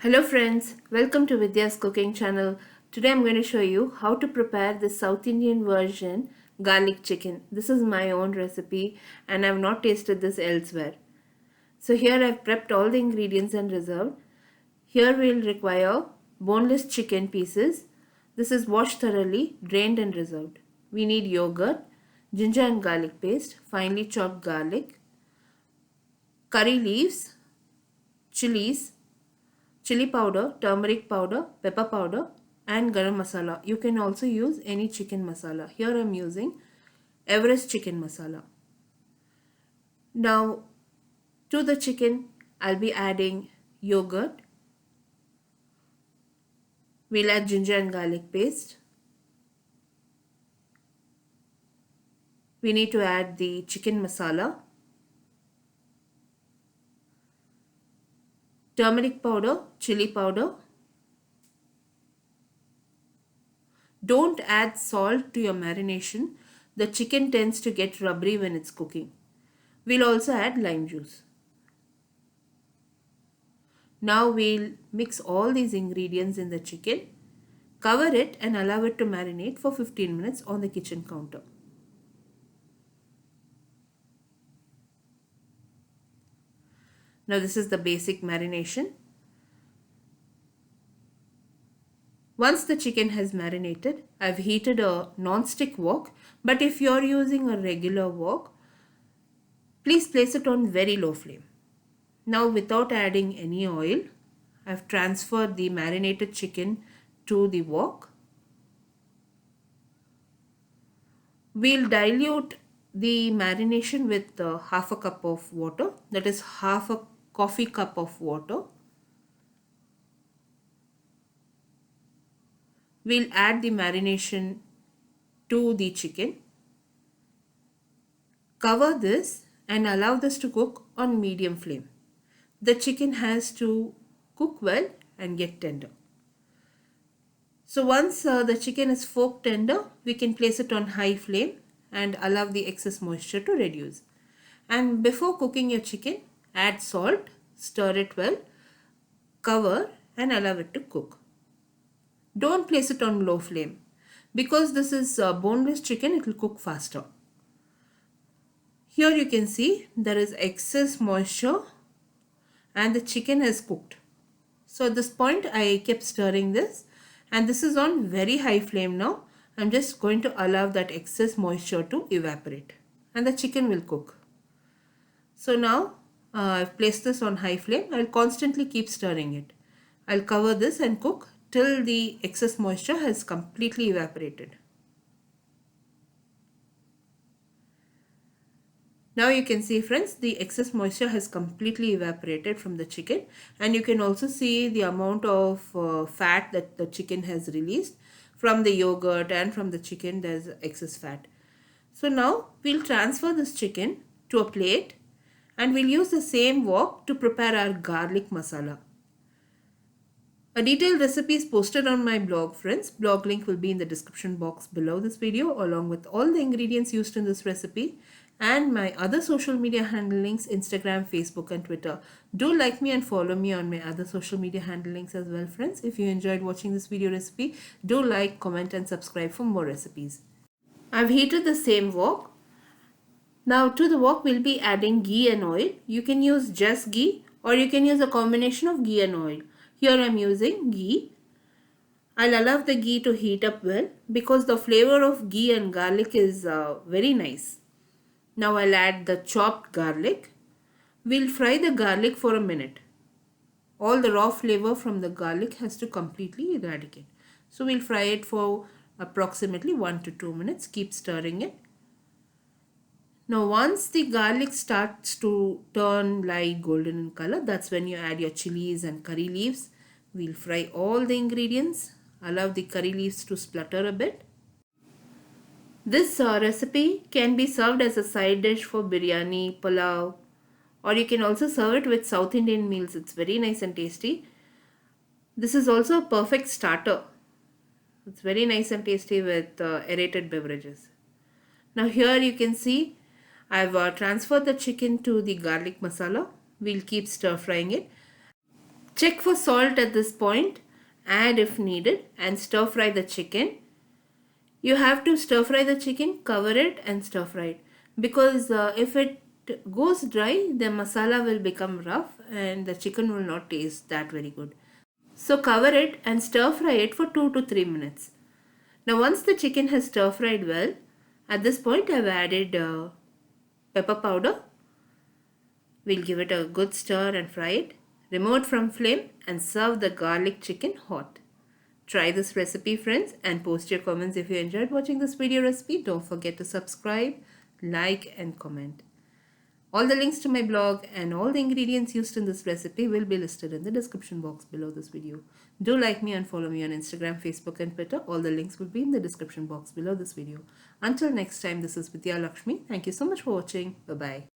Hello friends, welcome to Vidyascooking channel. Today I'm going to show you how to prepare the South Indian version garlic chicken. This is my own recipe and I've not tasted this elsewhere. So here I've prepped all the ingredients and reserved. Here we'll require boneless chicken pieces. This is washed thoroughly, drained and reserved. We need yogurt, ginger and garlic paste, finely chopped garlic, curry leaves, chilies, chili powder, turmeric powder, pepper powder and garam masala. You can also use any chicken masala. Here I am using Everest chicken masala. Now to the chicken I'll be adding yogurt. We'll add ginger and garlic paste. We need to add the chicken masala, turmeric powder, chili powder. Don't add salt to your marination. The chicken tends to get rubbery when it's cooking. We'll also add lime juice. Now we'll mix all these ingredients in the chicken, cover it and allow it to marinate for 15 minutes on the kitchen counter. Now this is the basic marination. Once the chicken has marinated, I've heated a non-stick wok, but if you're using a regular wok, please place it on very low flame. Now without adding any oil, I've transferred the marinated chicken to the wok. We'll dilute the marination with half a cup of water, that is half a coffee cup of water. We'll add the marination to the chicken. Cover this and allow this to cook on medium flame. The chicken has to cook well and get tender. So once the chicken is fork tender, we can place it on high flame and allow the excess moisture to reduce. And before cooking your chicken, add salt, stir it well, cover and allow it to cook. Don't place it on low flame. Because this is boneless chicken, it will cook faster. Here you can see there is excess moisture and the chicken has cooked. So at this point I kept stirring this and this is on very high flame now. I'm just going to allow that excess moisture to evaporate and the chicken will cook. So now I've placed this on high flame. I'll constantly keep stirring it. I'll cover this and cook till the excess moisture has completely evaporated. Now you can see friends, the excess moisture has completely evaporated from the chicken and you can also see the amount of fat that the chicken has released from the yogurt and from the chicken. There's excess fat. So now we'll transfer this chicken to a plate and we'll use the same wok to prepare our garlic masala. A detailed recipe is posted on my blog friends. Blog link will be in the description box below this video along with all the ingredients used in this recipe and my other social media handle links, Instagram, Facebook and Twitter. Do like me and follow me on my other social media handle links as well friends. If you enjoyed watching this video recipe, do like, comment and subscribe for more recipes. I've heated the same wok. Now to the wok we'll be adding ghee and oil. You can use just ghee or you can use a combination of ghee and oil. Here I am using ghee. I'll allow the ghee to heat up well because the flavor of ghee and garlic is very nice. Now I'll add the chopped garlic. We'll fry the garlic for a minute. All the raw flavor from the garlic has to completely eradicate. So we'll fry it for approximately 1 to 2 minutes. Keep stirring it. Now once the garlic starts to turn light golden in color, that's when you add your chilies and curry leaves. We'll fry all the ingredients. Allow the curry leaves to splutter a bit. This recipe can be served as a side dish for biryani, pulao, or you can also serve it with South Indian meals. It's very nice and tasty. This is also a perfect starter. It's very nice and tasty with aerated beverages. Now here you can see I've transferred the chicken to the garlic masala. We'll keep stir frying it. Check for salt at this point, add if needed, and stir fry the chicken. You have to stir fry the chicken, cover it and stir fry it, because if it goes dry, the masala will become rough and the chicken will not taste that very good. So cover it and stir fry it for 2 to 3 minutes. Now once the chicken has stir fried well, at this point I've added pepper powder. We'll give it a good stir and fry it. Remove it from flame and serve the garlic chicken hot. Try this recipe, friends, and post your comments if you enjoyed watching this video recipe. Don't forget to subscribe, like and comment. All the links to my blog and all the ingredients used in this recipe will be listed in the description box below this video. Do like me and follow me on Instagram, Facebook and Twitter. All the links will be in the description box below this video. Until next time, this is Vidya Lakshmi. Thank you so much for watching. Bye-bye.